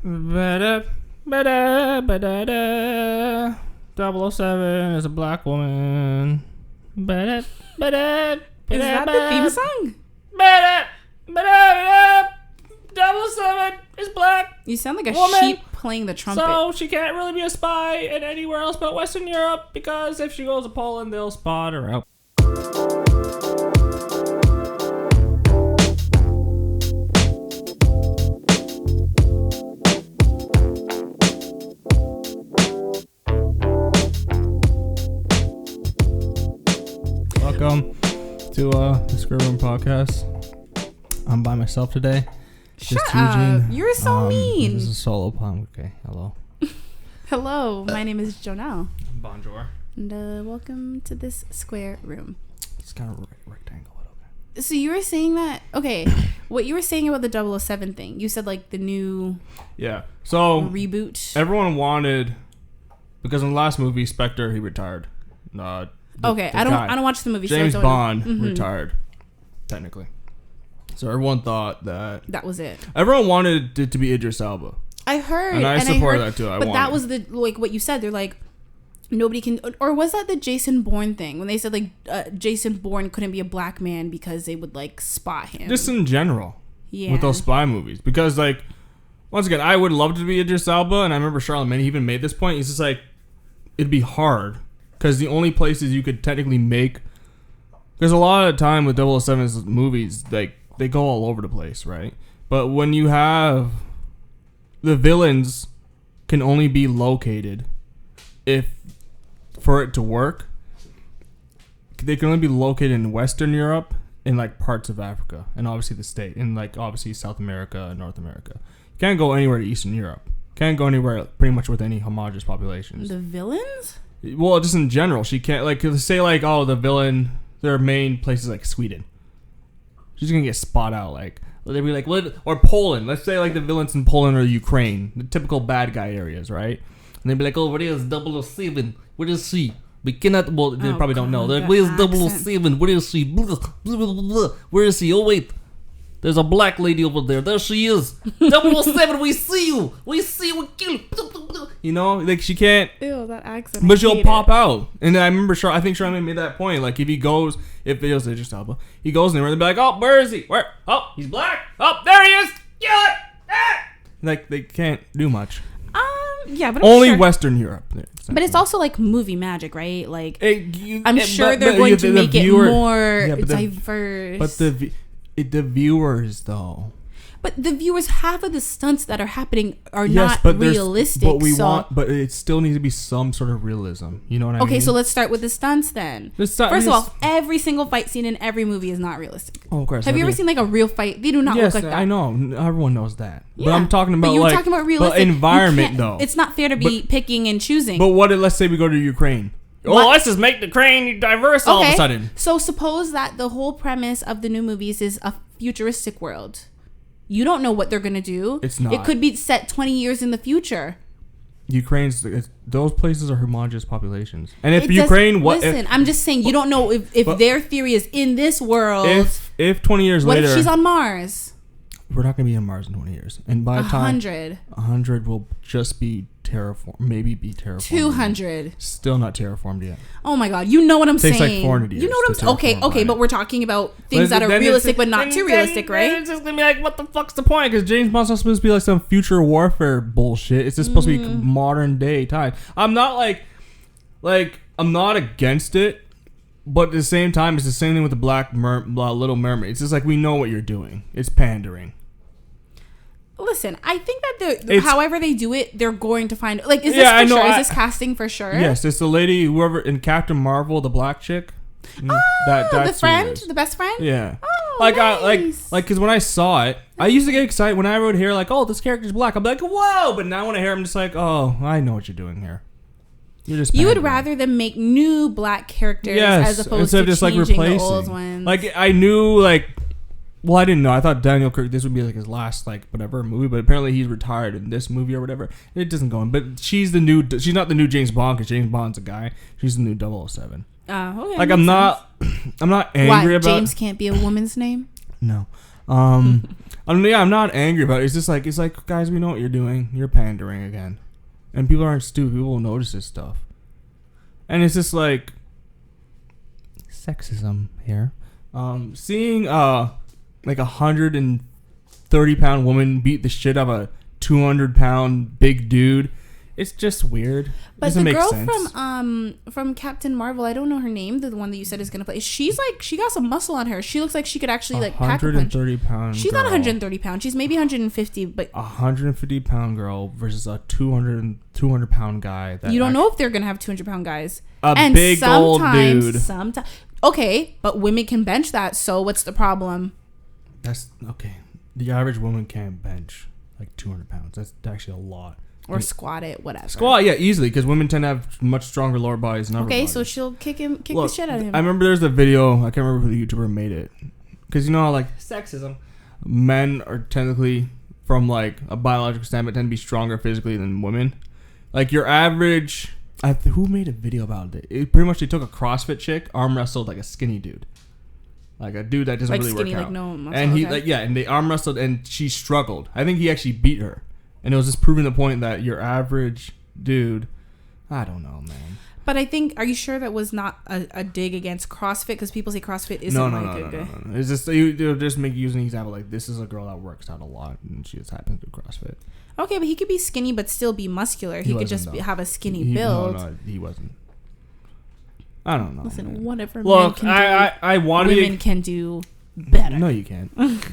Ba-da, ba-da, ba-da-da. 007 is a black woman. Ba-da, ba-da, Is that the theme song? ba-da, ba-da, ba-da. 007 is black. You sound like a woman. sheep playing the trumpet. So she can't really be a spy in anywhere else but Western Europe, because if she goes to Poland, they'll spot her out. Welcome to the Square Room Podcast. I'm by myself today. Shut up. You're so mean. This is a solo punk. Okay, hello. Hello, my name is Jonel. Bonjour. And welcome to this Square Room. It's kind of rectangle. Okay. So you were saying that, okay, what you were saying about the 007 thing, you said like the new So reboot. Everyone wanted, because in the last movie, Spectre, he retired. I don't watch the movie. James so I Bond retired, technically. So everyone thought that was it. Everyone wanted it to be Idris Elba. I heard, and I support that too. But that was the what you said. They're like, nobody can, or was that the Jason Bourne thing when they said like Jason Bourne couldn't be a black man because they would like spot him. Just in general, with those spy movies, because like once again, I would love to be Idris Elba, and I remember Charlamagne even made this point. He's just like, it'd be hard. Because the only places you could technically make... There's a lot of time with 007's movies, like, they go all over the place, right? But when you have... The villains can only be located for it to work. They can only be located in Western Europe and, like, parts of Africa. And obviously the state. And, like, obviously South America and North America. You can't go anywhere to Eastern Europe. Can't go anywhere pretty much with any homogenous populations. The villains? Well, just in general, she can't, like, say, like, oh, the villain, their main places like Sweden. She's gonna get spot out, like, they'd be like, what? Or Poland. Let's say, like, the villains in Poland or Ukraine, the typical bad guy areas, right? And they'd be like, oh, where is 007? Where is she? We cannot, well, they probably don't know. They're like, where's 007? Where is she? Blah, blah, blah, blah. Where is she? Oh, wait. There's a black lady over there. There she is. 007, we see you. We see you. We kill you. You know, like she can't. Ew, that accent. But she'll pop out. And I remember, I think Charlamagne made that point. Like if he goes, if it was Idris Elba, he goes anywhere, they'll be like, oh, where is he? Where? Oh, he's black. Oh, there he is. Kill it. Ah! Like they can't do much. Yeah, but only Western Europe. But it's also like movie magic, right? Like I'm sure but they're going to make viewer, it more diverse. But the viewers though. But the viewers, half of the stunts that are happening are not realistic. But it still needs to be some sort of realism. You know what I mean? Okay, so let's start with the stunts then. First of all, every single fight scene in every movie is not realistic. Oh, of course. Have you ever seen like a real fight? They do not look like that. Yes, I know. Everyone knows that. Yeah. But I'm talking about talking about realistic environment though. It's not fair to be picking and choosing. But let's say we go to Ukraine. Well, let's just make the Ukraine diverse all of a sudden. So suppose that the whole premise of the new movies is a futuristic world. You don't know what they're going to do. It's not. It could be set 20 years in the future. Those places are homogenous populations. And if Ukraine... Listen, I'm just saying, you don't know if their theory is in this world. If 20 years later... What if she's on Mars? We're not going to be on Mars in 20 years. And by the time... 100 will just be terraformed. Maybe be terraformed. 200. Still not terraformed yet. Oh my God. You know what I'm saying. It takes like 400 years. You know what I'm saying. Okay, but we're talking about things that are realistic but not too realistic, right? It's just going to be like, what the fuck's the point? Because James Bond's not supposed to be like some future warfare bullshit. It's just supposed to be modern day time. I'm not I'm not against it. But at the same time, it's the same thing with the Little Mermaid. It's just like, we know what you're doing. It's pandering. Listen, I think that however they do it, they're going to find... Like, is this for sure? Is this casting for sure? Yes, it's the lady, whoever, in Captain Marvel, the black chick. The friend? The best friend? Yeah. Oh, nice. Because when I saw it, I used to get excited when I would hear, like, oh, this character's black. I'm like, whoa! But now when I hear I'm just like, oh, I know what you're doing here. You would rather them make new black characters as opposed to just changing the old ones. Like, I knew, like... Well, I didn't know. I thought Daniel Craig, this would be like his last, like, whatever movie, but apparently he's retired in this movie or whatever. It doesn't go in. But she's not the new James Bond, because James Bond's a guy. She's the new 007. Okay. Like, I'm not angry about... James can't be a woman's name? No. I'm I'm not angry about it. It's just like, guys, we know what you're doing. You're pandering again. And people aren't stupid. People will notice this stuff. And it's just like sexism here. Seeing like 130-pound woman beat the shit out of a 200-pound big dude, it's just weird. But the girl from Captain Marvel, I don't know her name, the one that you said is gonna play. She's like, she got some muscle on her. She looks like she could actually like pack a punch. 130-pound. She's not 130 pounds. She's maybe 150, but 150-pound girl versus a 200-pound guy. You don't know if they're gonna have 200-pound guys. And big old dude. Sometimes, okay, but women can bench that. So what's the problem? That's okay. The average woman can't bench like 200 pounds. That's actually a lot. Or squat it, whatever. Squat, yeah, easily, because women tend to have much stronger lower bodies than upper bodies. Okay, so she'll kick the shit out of him. I remember there's a video, I can't remember who the YouTuber made it. Because you know how, like, sexism. Men are technically, from, like, a biological standpoint, tend to be stronger physically than women. Like, your average... who made a video about it? Pretty much, they took a CrossFit chick, arm wrestled, like, a skinny dude. Like, a dude that doesn't really skinny, work out. Like no muscle, and he, okay. like, yeah, and they arm wrestled, and she struggled. I think he actually beat her. And it was just proving the point that your average dude, I don't know, man. But I think, are you sure that was not a dig against CrossFit? Because people say CrossFit isn't No. It's just, they'll just make use an example. Like, this is a girl that works out a lot, and she just happens to do CrossFit. Okay, but he could be skinny, but still be muscular. He could just have a skinny build. No, he wasn't. I don't know. Listen, man. whatever Look, men can I want to women can do better. No, you can't. I used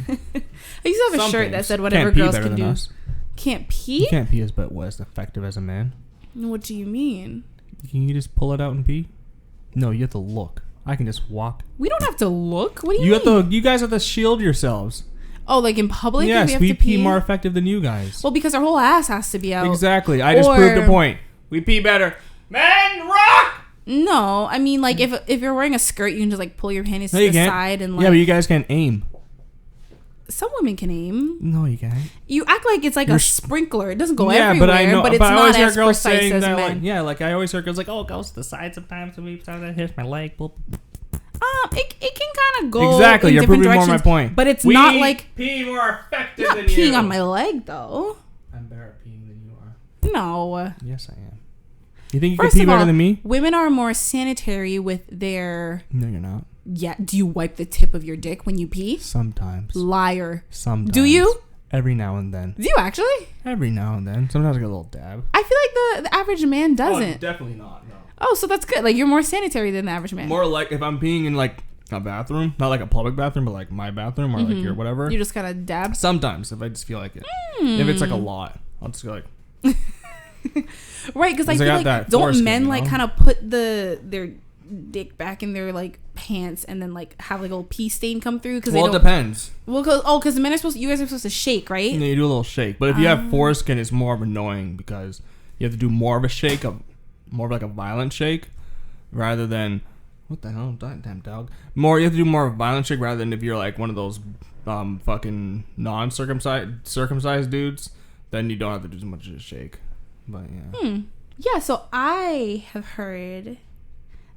to have a shirt that said whatever girls can do. Us. Can't pee? You can't pee as effective as a man. What do you mean? Can you just pull it out and pee? No, you have to look. I can just walk. We don't have to look. What do you mean? You guys have to shield yourselves. Oh, like in public? Yes, we pee more effective than you guys. Well, because our whole ass has to be out. Exactly. I just proved the point. We pee better. Men rock! No, I mean, like, if you're wearing a skirt, you can just, like, pull your panties to the side and, like... Yeah, but you guys can't aim. Some women can aim. No, you can't. You act like it's like a sprinkler. It doesn't go everywhere, but I know. But it's not as precise as men. Like I always hear girls like, "Oh, it goes to the side sometimes. Sometimes it hits my leg." It can kind of go exactly. In You're different proving directions, more my point. But it's not like pee more effective than you. Not peeing on my leg though. I'm better at peeing than you are. No. Yes, I am. You think you can pee better than me? Women are more sanitary with their. No, you're not. Yeah. Do you wipe the tip of your dick when you pee? Sometimes. Liar. Sometimes. Do you? Every now and then. Do you actually? Every now and then. Sometimes I get a little dab. I feel like the average man doesn't. Oh, definitely not. No. Oh, so that's good. Like, you're more sanitary than the average man. More like if I'm peeing in like a bathroom, not like a public bathroom, but like my bathroom or like your whatever. You just kind of dab? Sometimes if I just feel like it. If it's like a lot, I'll just go like. Right, because I feel like don't men like kind of put their dick back in their like pants and then like have like a little pee stain come through? Because it depends. Well, because the men are you guys are supposed to shake, right? Yeah, you do a little shake, but if you have foreskin, it's more of annoying because you have to do more of a shake, more of like a violent shake, rather than what the hell, damn dog. You have to do more of a violent shake rather than if you're like one of those fucking circumcised dudes, then you don't have to do as much of a shake. But yeah. Yeah, so I have heard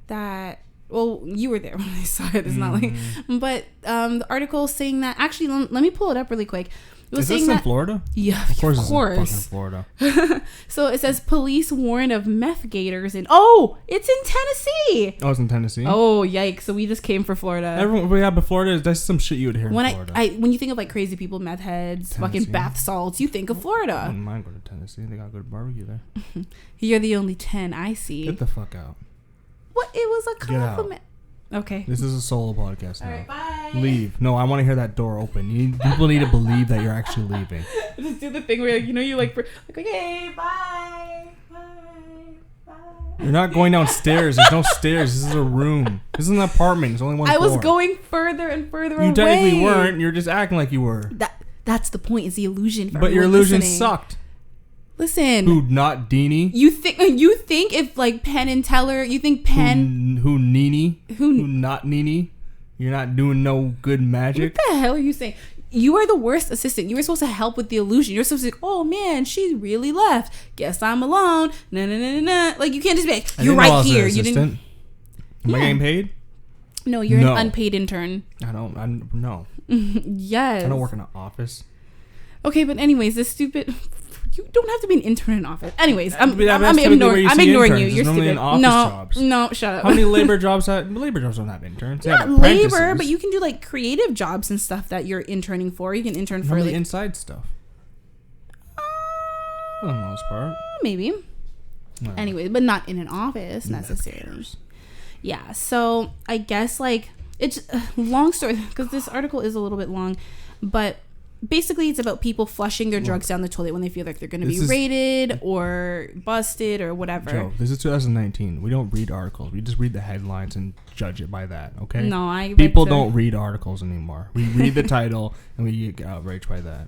that. Well, you were there when I saw it. It's not like, but the article saying that actually, let me pull it up really quick. It was saying this in Florida? Yeah, of course. It's in fucking Florida. So it says police warn of meth gators in. Oh, it's in Tennessee. Oh, it's in Tennessee. Oh, yikes! So we just came for Florida. But Florida that's some shit you would hear in Florida. When you think of like crazy people, meth heads, Tennessee. Fucking bath salts, you think of Florida. I wouldn't mind going to Tennessee. They got good barbecue there. You're the only 10 I see. Get the fuck out. What? It was a compliment. Okay. This is a solo podcast now. All right, bye. Leave. No, I want to hear that door open. People need to believe that you're actually leaving. Just do the thing where you like okay, bye. You're not going downstairs. There's no stairs. This is a room. This is an apartment. It's only one floor. I was going further and further away. You technically weren't. You're just acting like you were. That's the point. Is the illusion for But your illusion listening. sucked. Listen. Who, not Deanie? You think if like Penn and Teller, you think Penn who Nene? Who not Nene? You're not doing no good magic. What the hell are you saying? You are the worst assistant. You were supposed to help with the illusion. You're supposed to say, oh man, she really left. Guess I'm alone. Nah. Like, you can't just be like, you're right here. You didn't. Am I getting paid? No, you're an unpaid intern. No. Yes. I don't work in an office. Okay, but anyways, this stupid. You don't have to be an intern in office. Anyways, I'm ignoring you. You're stupid. No, shut up. How many labor jobs don't have interns? Not labor, but you can do like creative jobs and stuff that you're interning for. You can intern for like inside stuff. For the most part, maybe. No. Anyway, but not in an office necessarily. Yeah. So I guess like it's long story because this article is a little bit long, but. Basically, it's about people flushing their drugs down the toilet when they feel like they're going to be raided or busted or whatever. Joe, this is 2019. We don't read articles. We just read the headlines and judge it by that, okay? No, people don't read articles anymore. We read the title and we get outraged by that.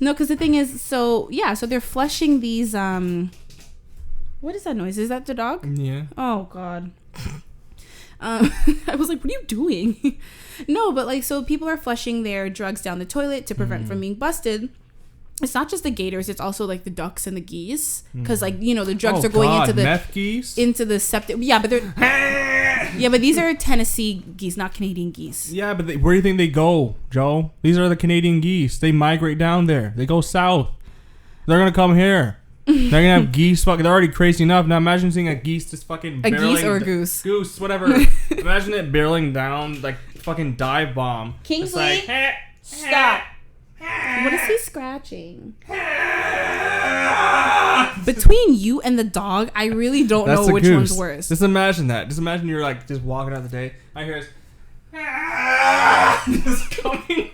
No, because the thing is, so they're flushing these, what is that noise? Is that the dog? Yeah. Oh, God. I was like, what are you doing? No, but like, so people are flushing their drugs down the toilet to prevent from being busted. It's not just the gators; it's also like the ducks and the geese, because like the drugs are going into the meth geese, into the septic. Yeah, but they're but these are Tennessee geese, not Canadian geese. Yeah, but where do you think they go, Joe? These are the Canadian geese. They migrate down there. They go south. They're gonna come here. They're gonna have geese. They're already crazy enough. Now imagine seeing a geese just fucking a geese or a goose. Goose, whatever. Imagine it barreling down like fucking dive bomb. Kingsley, like, stop. What is he scratching? Between you and the dog, I really don't know which one's worse. Just imagine that. Just imagine you're like just walking out the day. I hear this. Just coming.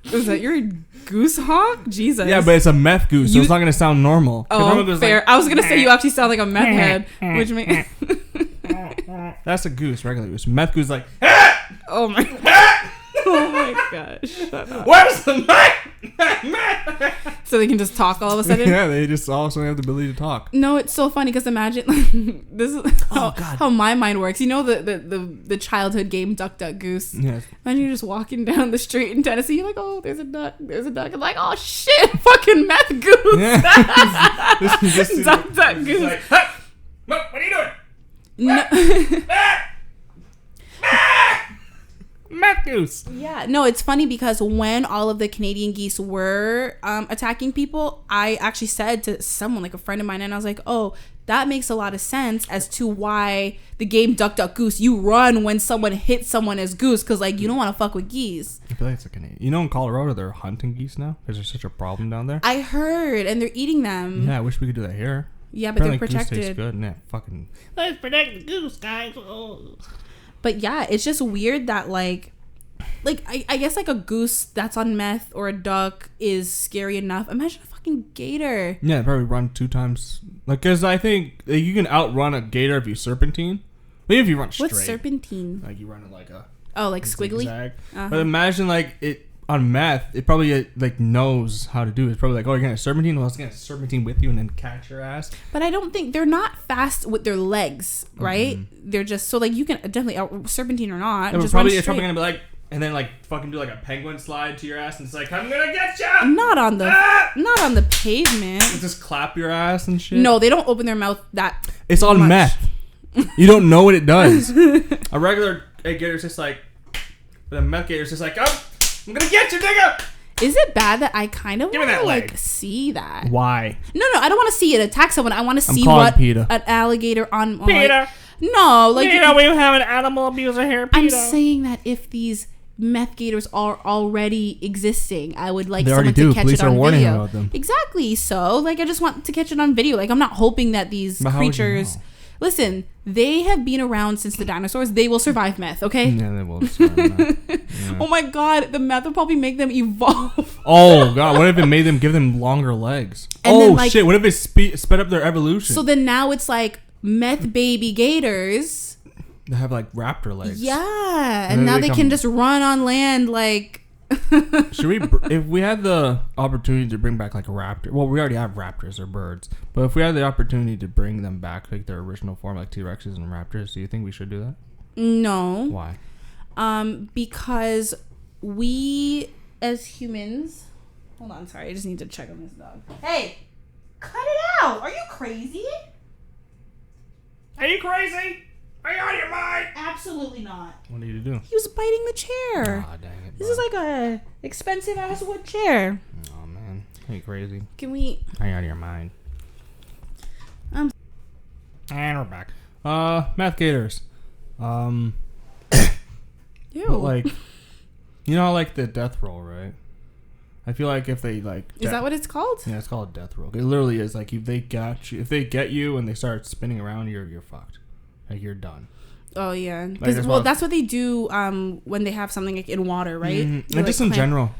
Is that your goose honk? Jesus. Yeah, but it's a meth goose, so it's not gonna sound normal. Oh, fair. Like, I was gonna say you actually sound like a meth head, which makes. That's a goose, regular goose. Meth goose like. Oh my gosh! Shut up. Where's the meth? So they can just talk all of a sudden. Yeah, they just also have the ability to talk. No, it's so funny because imagine this is how my mind works. You know the childhood game Duck Duck Goose. Yes. Imagine you're just walking down the street in Tennessee. You're like, oh, there's a duck. I'm like, oh shit, fucking meth goose. Yeah. Duck Duck Goose. Like, hey, what are you doing? No. Meth goose. Yeah, no, it's funny because when all of the Canadian geese were attacking people, I actually said to someone, like a friend of mine, and I was like, oh, that makes a lot of sense as to why the game Duck Duck Goose, you run when someone hits someone as goose, because like you don't want to fuck with geese. I feel like it's a Canadian. You know, in Colorado they're hunting geese now because there's such a problem down there. I heard, and they're eating them. Yeah, I wish we could do that here. Yeah, but they're protected. Goose tastes good. Yeah, fucking. Let's protect the goose, guys. Oh. But yeah, it's just weird that like I guess like a goose that's on meth or a duck is scary enough. Imagine a fucking gator. Yeah, probably run 2 times. Like, cause I think you can outrun a gator if you serpentine. Maybe if you run straight. What's serpentine? Like you run it like a. Oh, like squiggly. Uh-huh. But imagine like it on meth. It probably like knows how to do it. It's probably like, oh, you're gonna serpentine. Well, it's gonna serpentine with you and then catch your ass. But I don't think they're not fast with their legs, right? Mm-hmm. They're just so like you can definitely serpentine or not. Yeah, just it's probably gonna be like. And then like fucking do like a penguin slide to your ass and it's like, I'm gonna get ya! Not on the pavement. And just clap your ass and shit. No, they don't open their mouth that It's on much. Meth. You don't know what it does. A regular gator's just like, but a meth gator's just like, oh, I'm gonna get you, nigga! Is it bad that I kind of want to like see that? Why? No, I don't want to see it attack someone. I want to see what PETA. An alligator on PETA. Like, no, like PETA, we have an animal abuser here. PETA. I'm saying that if these meth gators are already existing, I would like someone to catch Police it on are warning video. About them. Exactly. So, like, I just want to catch it on video. Like, I'm not hoping that these creatures. You know? Listen, they have been around since the dinosaurs. They will survive meth. Okay. Yeah, they will survive meth. Yeah. Oh my god, the meth will probably make them evolve. Oh god, what if it made them give them longer legs? And then, like, shit, what if it sped up their evolution? So then now it's like meth baby gators. They have like raptor legs. Yeah, and now they can just run on land like. Should we, if we had the opportunity to bring back like a raptor? Well, we already have raptors, they're birds. But if we had the opportunity to bring them back like their original form, like T-Rexes and raptors, do you think we should do that? No. Why? Because we as humans. Hold on, sorry, I just need to check on this dog. Hey, cut it out! Are you crazy? Are you crazy? Are you out of your mind? Absolutely not. What did you do? He was biting the chair. Ah, dang it. This is like a expensive ass wood chair. Oh man, are you crazy? Can we? Are you out of your mind? And we're back. Meth gators. Ew. But like, you know, like the death roll, right? I feel like if they like, is that what it's called? Yeah, it's called death roll. It literally is like if they get you and they start spinning around, you're fucked. Like you're done. Oh yeah, because that's what they do when they have something like in water, right? Mm-hmm. And just in general,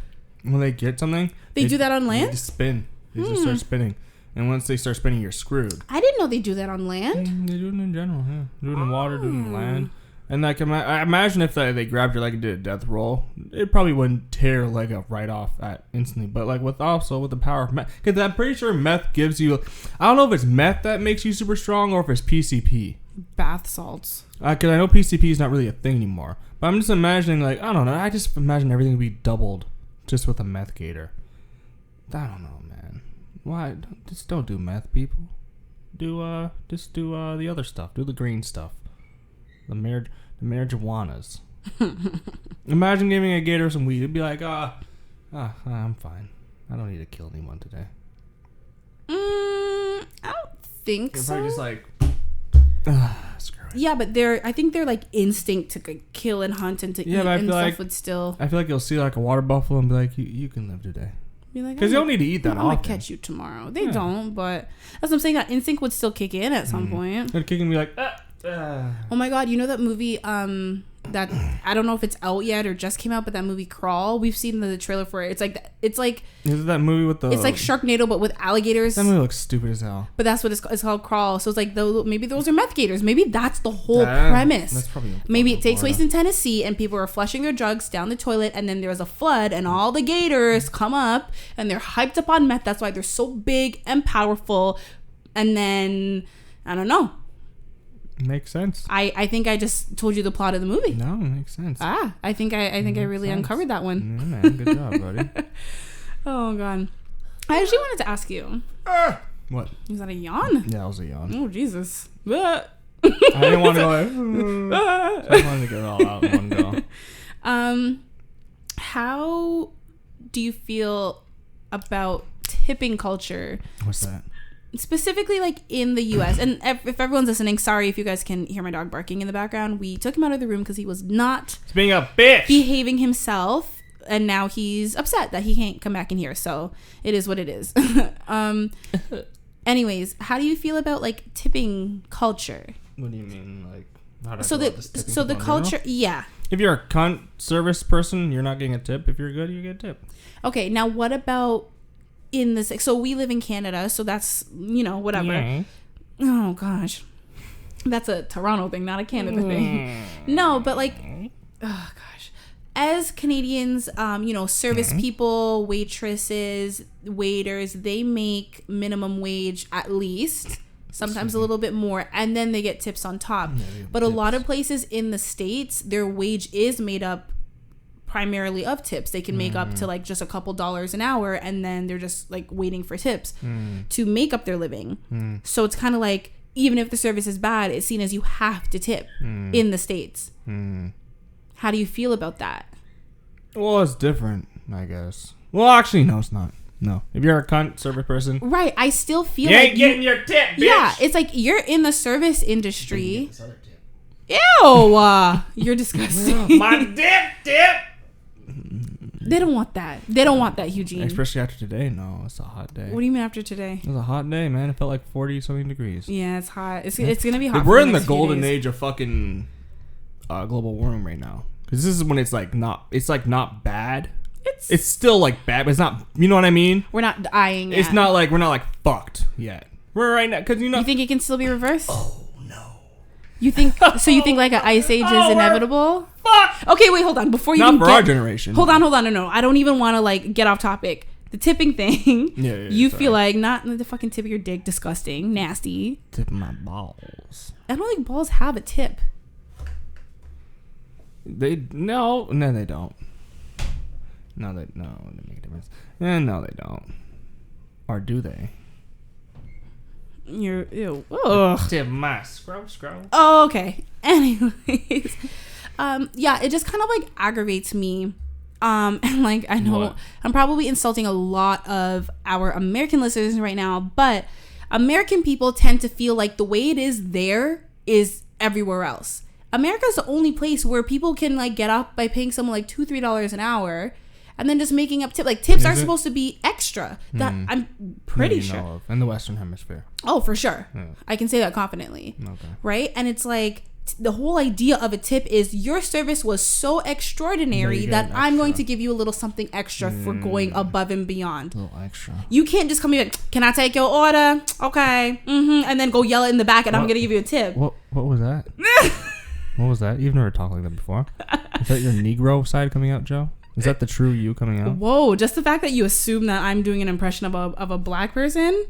when they get something, they do that on land. They just spin. They just start spinning, and once they start spinning, you're screwed. I didn't know they do that on land. They do it in general. Yeah, do it in water, do it in land. And like, I imagine if they grabbed your leg and did a death roll, it probably wouldn't tear your leg up right off instantly. But like with the power of meth, because I'm pretty sure meth gives you. I don't know if it's meth that makes you super strong or if it's PCP. Bath salts. Because I know PCP is not really a thing anymore. But I'm just imagining, like, I don't know. I just imagine everything would be doubled just with a meth gator. I don't know, man. Why? Just don't do meth, people. Just do the other stuff. Do the green stuff. The marijuanas. Imagine giving a gator some weed. It'd be like, I'm fine. I don't need to kill anyone today. I don't think You're so. probably just like, screw it. Yeah, but I think they're like instinct to kill and hunt and to eat and stuff would still. I feel like you'll see like a water buffalo and be like, you can live today. Because like, you don't need to eat that often. I'm gonna catch you tomorrow. They don't, but that's what I'm saying. That instinct would still kick in at some point. It'd kick in and be like, Oh my god, you know that movie that I don't know if it's out yet or just came out, but that movie Crawl, we've seen the trailer for it. It's like is it that movie with the? It's like Sharknado but with alligators. That movie looks stupid as hell. But that's what it's called, Crawl. So it's like maybe those are meth gators. Maybe that's the whole premise. That's probably maybe it takes place in Tennessee and people are flushing their drugs down the toilet and then there's a flood and all the gators come up and they're hyped up on meth. That's why they're so big and powerful. And then I don't know. Makes sense. I think I just told you the plot of the movie. No, it makes sense. I think I really uncovered that one. Yeah, man. Good job, buddy. Oh god. I actually wanted to ask you. What? Was that a yawn? Yeah, it was a yawn. Oh Jesus. I didn't want to go. I wanted to get it all out in one go. How do you feel about tipping culture? What's that? Specifically like in the US, and if everyone's listening, sorry if you guys can hear my dog barking in the background. We took him out of the room because he was not being a bitch, behaving himself, and now he's upset that he can't come back in here, so it is what it is. Anyways, how do you feel about like tipping culture? What do you mean, like how the culture, yeah, if you're a cunt service person, you're not getting a tip. If you're good, you get a tip. Okay, now what about in this? So we live in Canada, so that's, you know, whatever. Yeah. Oh gosh, that's a Toronto thing, not a Canada thing. No, but like, oh gosh, as Canadians, you know, service people, waitresses, waiters, they make minimum wage at least, sometimes a little bit more, and then they get tips on top. But a lot of places in the States, their wage is made up primarily of tips. They can make up to like just a couple dollars an hour, and then they're just like waiting for tips to make up their living. So it's kind of like, even if the service is bad, it's seen as you have to tip in the States. How do you feel about that? Well, it's different, I guess. Well, actually, no, it's not. No, if you're a cunt service person, right? I still feel you like ain't getting your tip, bitch. Yeah, it's like you're in the service industry. Ew, you're disgusting. My tip. They don't want that. They don't want that, Hugh-Gene. Especially after today. No, it's a hot day. What do you mean after today? It was a hot day, man. It felt like 40-something degrees. Yeah, it's hot. It's gonna be hot. We're in the golden age of fucking global warming right now. Because this is when it's like not bad. It's still like bad, but it's not. You know what I mean? We're not dying yet. It's not like we're not like fucked yet. We're right now, because you know. You think it can still be reversed? Oh no. You think so? You think like an ice age is inevitable? Fuck. Okay, wait, hold on. Before you not for our generation. Hold on. No. I don't even want to like get off topic. The tipping thing. Yeah. You feel like not the fucking tip of your dick, disgusting, nasty. Tip of my balls. I don't think balls have a tip. No, they don't. No, they make a difference. No, they don't. Or do they? You're ew. Ugh. Tip my scroll. Oh, okay. Anyways, yeah, it just kind of like aggravates me And like, I know What? I'm probably insulting a lot of our American listeners right now, but American people tend to feel like the way it is there is everywhere else. America's the only place where people can like get off by paying someone like $2-3 an hour and then just making up tips. Like tips are supposed to be extra. That I'm pretty sure. In the Western Hemisphere. Oh, for sure. Yeah. I can say that confidently. Okay. Right? And it's like the whole idea of a tip is your service was so extraordinary that I'm going to give you a little something extra for going above and beyond. A little extra. You can't just come in like, can I take your order? Okay. And then go yell it in the back and I'm going to give you a tip. What was that? What was that? You've never talked like that before. Is that your Negro side coming out, Joe? Is that the true you coming out? Whoa, just the fact that you assume that I'm doing an impression of a black person.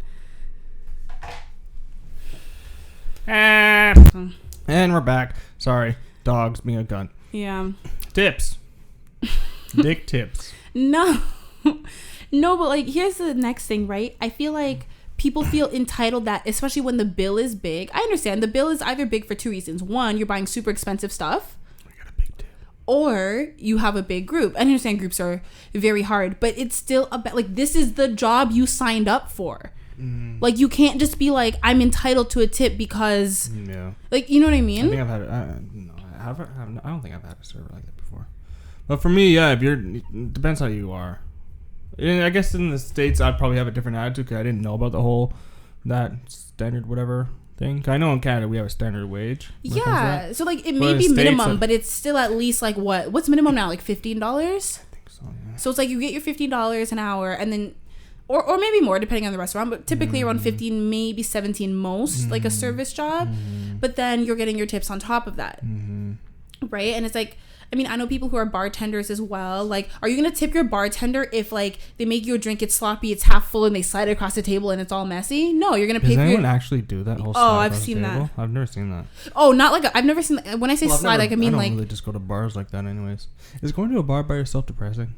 And we're back. Sorry. Dogs being a gun. Yeah. Tips. Dick tips. No, but like, here's the next thing, right? I feel like people feel entitled that, especially when the bill is big. I understand the bill is either big for two reasons. One, you're buying super expensive stuff. I got a big tip. Or you have a big group. I understand groups are very hard, but it's still about like, this is the job you signed up for. Like, you can't just be like, I'm entitled to a tip because, like, you know what I mean? I think I've had it. I don't think I've had a server like that before. But for me, yeah, it depends how you are. And I guess in the States, I'd probably have a different attitude because I didn't know about the whole, that standard whatever thing. I know in Canada, we have a standard wage. Yeah. So, like, it may be minimum, but it's still at least, like, what's minimum now? Like, $15? I think so, yeah. So, it's like you get your $15 an hour and then, or maybe more depending on the restaurant, but typically around 15, maybe 17 most, like a service job. But then you're getting your tips on top of that. Right? And it's like, I mean, I know people who are bartenders as well. Like, are you going to tip your bartender if, like, they make you a drink, it's sloppy, it's half full, and they slide it across the table and it's all messy? No, you're going to pay for it. Does anyone actually do that whole slide I've seen that. I've never seen that. Oh, not like, I've never seen that. When I say slide, I mean, like... I don't really just go to bars like that anyways. Is going to a bar by yourself depressing?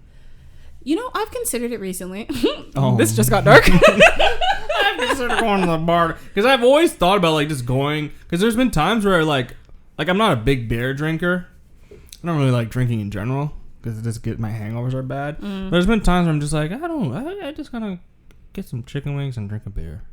You know, I've considered it recently. Oh. This just got dark. I've considered going to the bar. Because I've always thought about, like, just going... Because there's been times where, like, I'm not a big beer drinker. I don't really like drinking in general. Because my hangovers are bad. But there's been times where I'm just like, I just gotta get some chicken wings and drink a beer.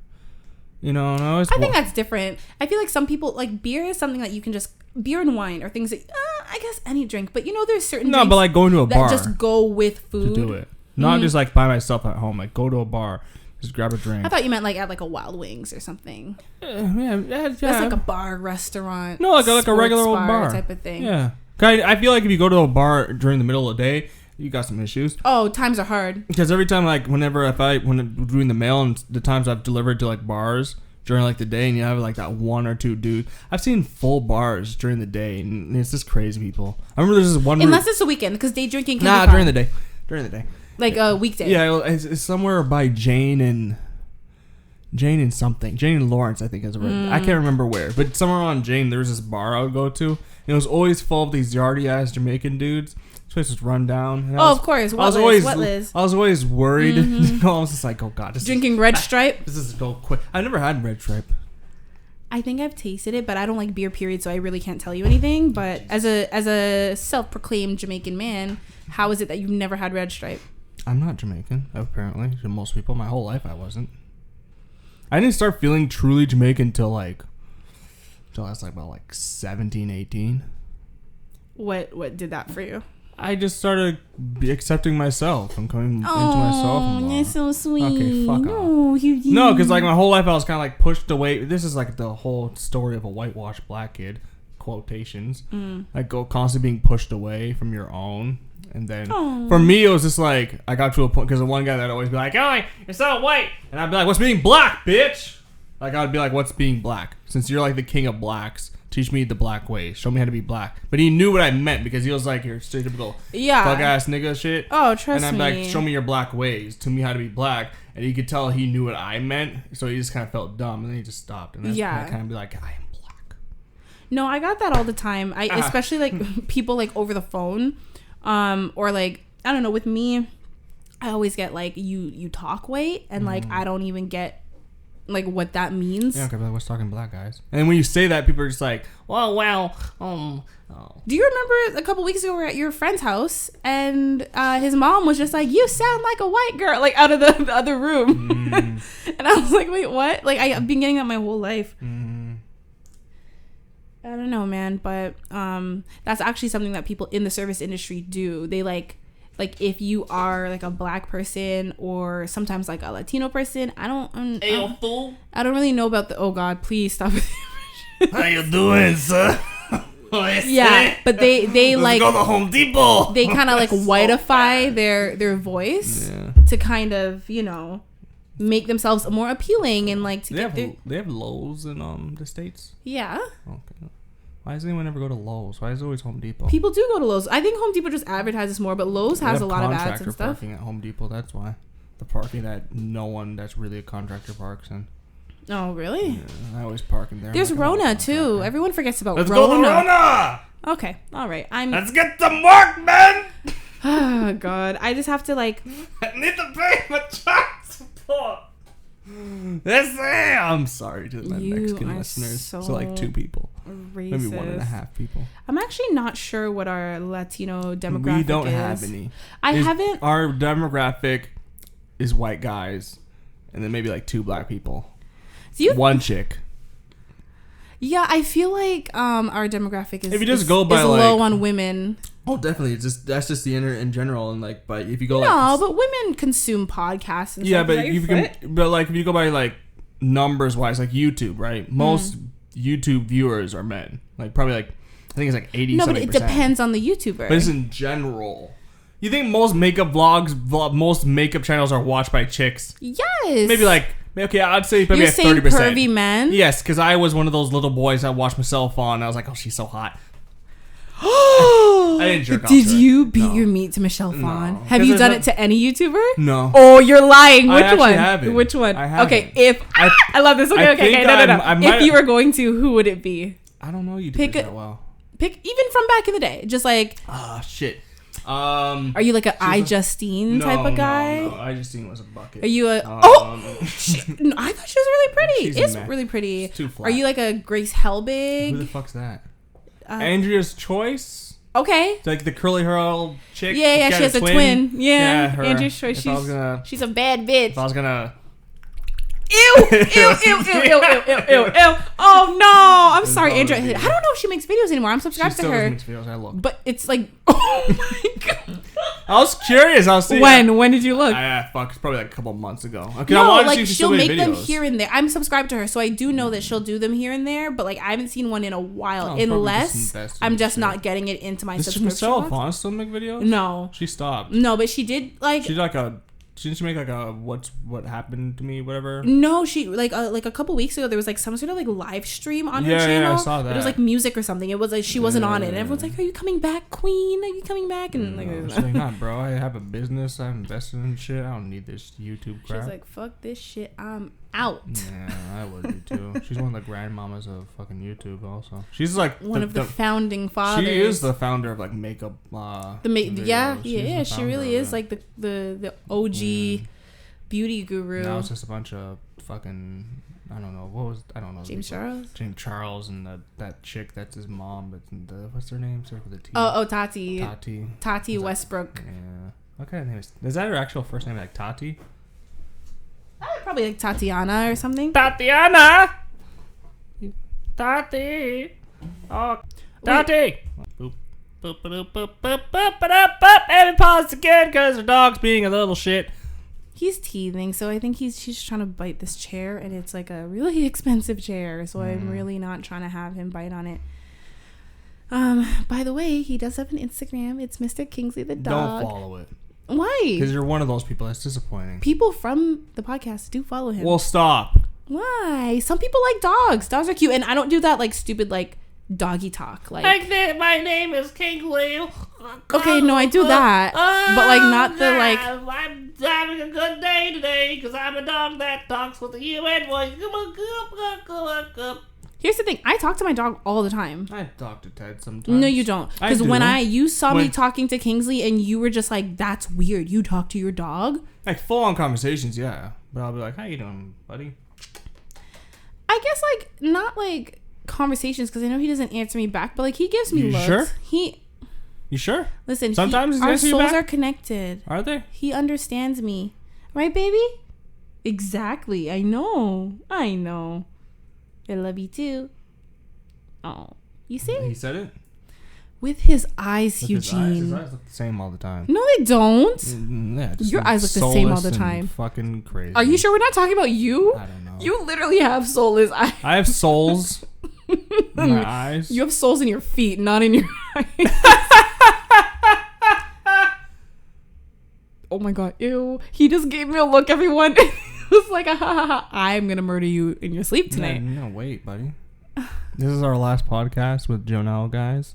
You know, and I think that's different. I feel like some people, like, beer is something that you can just... Beer and wine are things that, I guess any drink. But, you know, there's certain drinks but, like, going to a bar. that just go with food. To do it. Not just, like, by myself at home. Like, go to a bar. Just grab a drink. I thought you meant, like, at, like, a Wild Wings or something. Yeah. That's, like, a bar, restaurant. No, like a regular old bar. Type of thing. Yeah. I feel like if you go to a bar during the middle of the day, you got some issues. Oh, times are hard. Because every time, like, when doing the mail and the times I've delivered to, like, bars during, like, the day, and you have, like, that one or two dudes. I've seen full bars during the day, and it's just crazy people. I remember there's this one... Unless it's a weekend, because day drinking can be fun. During the day. During the day. Like a weekday. Yeah, it's somewhere by Jane and something. Jane and Lawrence, I think, is right. I can't remember where, but somewhere on Jane, there was this bar I would go to, and it was always full of these yardy ass Jamaican dudes. This place was run down. Of course. What Liz? I was always worried. I was just like, oh god, drinking Red Stripe. This is go quick. I never had Red Stripe. I think I've tasted it, but I don't like beer, period, so I really can't tell you anything. But as a self-proclaimed Jamaican man, how is it that you've never had Red Stripe? I'm not Jamaican, apparently. To most people, my whole life I wasn't. I didn't start feeling truly Jamaican till I was like about 17, 18. What did that for you? I just started accepting myself and coming into myself. Oh, you're so sweet. Okay, fuck off. No, because like my whole life I was kind of like pushed away. This is like the whole story of a whitewashed black kid, quotations. Like constantly being pushed away from your own. And then for me, it was just like I got to a point because the one guy that always be like, "Oh, you're so white," and I'd be like, "What's being black, bitch?" Like I'd be like, "What's being black?" Since you're like the king of blacks. Teach me the black way. Show me how to be black. But he knew what I meant because he was like, "You're stereotypical fuck ass nigga shit." Oh, trust me. And I'm like, "Show me your black ways. Tell me how to be black." And you could tell he knew what I meant, so he just kind of felt dumb, and then he just stopped. And that's kind of be like, "I am black." No, I got that all the time. Especially like people like over the phone, or like I don't know. With me, I always get like you talk white, and like I don't even get like what that means. Yeah, okay, but what's talking black guys? And when you say that, people are just like, well. Do you remember a couple weeks ago we were at your friend's house and his mom was just like, you sound like a white girl, like out of the other room. And I was like, wait, what? Like I've been getting that my whole life. I don't know, man, but that's actually something that people in the service industry do. They like if you are like a black person or sometimes like a Latino person, I don't really know about the. Oh God, please stop. How you doing, sir? Yeah, but they like go to Home Depot. They kind of like whiteify their voice to kind of, you know, make themselves more appealing and like to they have Lowe's in the States. Yeah. Okay. Why does anyone ever go to Lowe's? Why is it always Home Depot? People do go to Lowe's. I think Home Depot just advertises more, but Lowe's has a lot of ads and stuff. Parking at Home Depot. That's why the parking that no one that's really a contractor parks in. Oh, really? Yeah, I always park in there. There's Rona, too. Everyone forgets about Let's Rona. Let's go to Rona! Okay. All right. Let's get to work, man! Oh, God. I just have to, like... I need to pay my child support. I'm sorry to my Mexican listeners. So like 2 people. Racist. Maybe 1.5 people. I'm actually not sure what our Latino demographic is. We don't have any. Haven't... Our demographic is white guys. And then maybe like 2 black people. 1 chick. Yeah, I feel like our demographic is, if you just go by like, low on women. Oh, definitely. It's that's just the in general, and like, but if you go but women consume podcasts. And stuff. But if you go by like numbers wise, like YouTube, right? Most YouTube viewers are men. Like probably like I think it's like 80. No, but it depends on the YouTuber. But it's in general. You think most makeup most makeup channels are watched by chicks? Yes. Maybe like. Okay, I'd say maybe You're like 30%. Pervy men? Yes, because I was one of those little boys that watched myself on. I was like, oh, she's so hot. I didn't jerk off. Did you beat your meat to Michelle Phan? No. Have you done it to any YouTuber? No. Oh, you're lying. Which one? Haven't. Which one? I haven't. Okay, I love this. Okay. No. If you were going to, who would it be? I don't know YouTubers that well. Pick even from back in the day. Just like shit. Are you like an iJustine type of guy? No, iJustine was a bucket. Are you a no, I thought she was really pretty. It's really pretty. It's too flat. Are you like a Grace Helbig? Who the fuck's that? Andrea's Choice. Okay. Like the curly hair chick. Yeah, she has a twin. Yeah, her. Andrew's Choice. She's a bad bitch. If I was gonna. Ew. Oh no, I'm sorry, Andrea. I don't know if she makes videos anymore. I'm subscribed to her. Makes videos. I look. But it's like, oh my god. I was curious. I'll see. When did you look? Fuck, it's probably like a couple months ago. Okay, no, like she'll make them here and there. I'm subscribed to her, so I do know that she'll do them here and there. But like, I haven't seen one in a while, unless I'm just not getting it into my subscription. Does Michelle Phan still make videos? No, she stopped. No, but she did like. She did like a. Didn't she make like a what happened to me, whatever? No, she like a couple weeks ago there was like some sort of like live stream on her channel. Yeah, I saw that. It was like music or something. It was like she wasn't on it, and everyone's like, "Are you coming back, Queen? Are you coming back?" And she's like, "Nah, bro. I have a business. I'm invested in shit. I don't need this YouTube crap." She's like, "Fuck this shit. I'm out." Yeah, I would be too. She's one of the grandmamas of fucking YouTube. Also, she's like one of the founding fathers. She is the founder of like makeup. She really is like the OG. Beauty guru. Now it's just a bunch of fucking I don't know. James Charles and that chick that's his mom, but what's her name? Start with a T. Tati Westbrook. Yeah. What kind of name is that? Her actual first name like Tati? Probably like Tatiana or something. Tatiana. Tati. Oh, Tati. Boop. Boop, boop, boop, boop, boop, boop, boop. And it paused again because her dog's being a little shit. He's teething, so I think she's just trying to bite this chair, and it's like a really expensive chair, so I'm really not trying to have him bite on it. By the way, he does have an Instagram. It's Mr. Kingsley the dog. Don't follow it. Why? Because you're one of those people. That's disappointing. People from the podcast do follow him. Well, stop. Why? Some people like dogs. Dogs are cute, and I don't do that like stupid like doggy talk. Like my name is Kingsley. Okay, no, I do that, but like not the like. I'm having a good day today because I'm a dog that talks with a UN voice. Here's the thing: I talk to my dog all the time. I talk to Ted sometimes. No, you don't. Because you saw me talking to Kingsley, and you were just like, "That's weird. You talk to your dog." Like full on conversations, yeah. But I'll be like, "How you doing, buddy?" I guess like not like conversations because I know he doesn't answer me back, but like he gives me looks. Sure? You sure? Listen, sometimes our souls are connected. Are they? He understands me, right, baby? Exactly. I know. I love you too. Oh, you see? He said it. With his eyes, Hugh-Gene. His eyes look the same all the time. No, they don't. Yeah, your eyes look the same all the time. Fucking crazy. Are you sure we're not talking about you? I don't know. You literally have soulless eyes. I have souls in my eyes. You have souls in your feet, not in your eyes. Oh my god, ew. He just gave me a look, everyone. It was like, I'm gonna murder you in your sleep tonight. No, wait, buddy. This is our last podcast with Jonel, guys.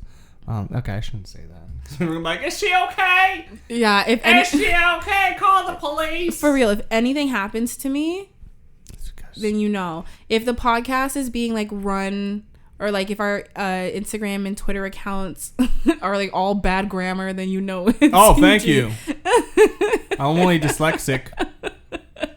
Okay, I shouldn't say that. We're like, is she okay? Yeah, is she okay? Call the police. For real, if anything happens to me, then you know. If the podcast is being like run, or like if our Instagram and Twitter accounts are like all bad grammar, then you know. It's thank you. I'm only dyslexic.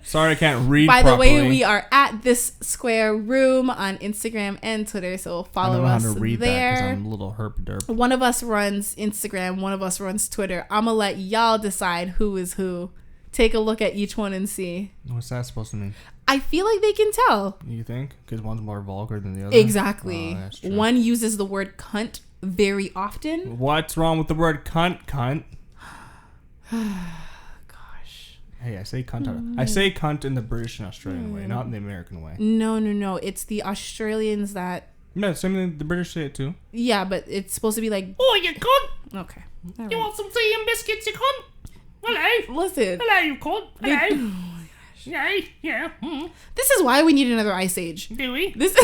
Sorry, I can't read By properly. the way, we are at This Square Room on Instagram and Twitter, so follow us there. I don't know how to read that because I'm a little herp derp. One of us runs Instagram, one of us runs Twitter. I'm going to let y'all decide who is who. Take a look at each one and see. What's that supposed to mean? I feel like they can tell. You think? Because one's more vulgar than the other? Exactly. Oh, that's true. One uses the word cunt very often. What's wrong with the word cunt? Hey, I say cunt. I say cunt in the British and Australian way, not in the American way. No. It's the Australians that... No, same thing. The British say it too. Yeah, but it's supposed to be like... Oh, you cunt! Okay. Right. You want some tea and biscuits, you cunt? Hello? Listen. Hello, you cunt. Hello? Oh my gosh. Yeah. This is why we need another ice age. Do we? This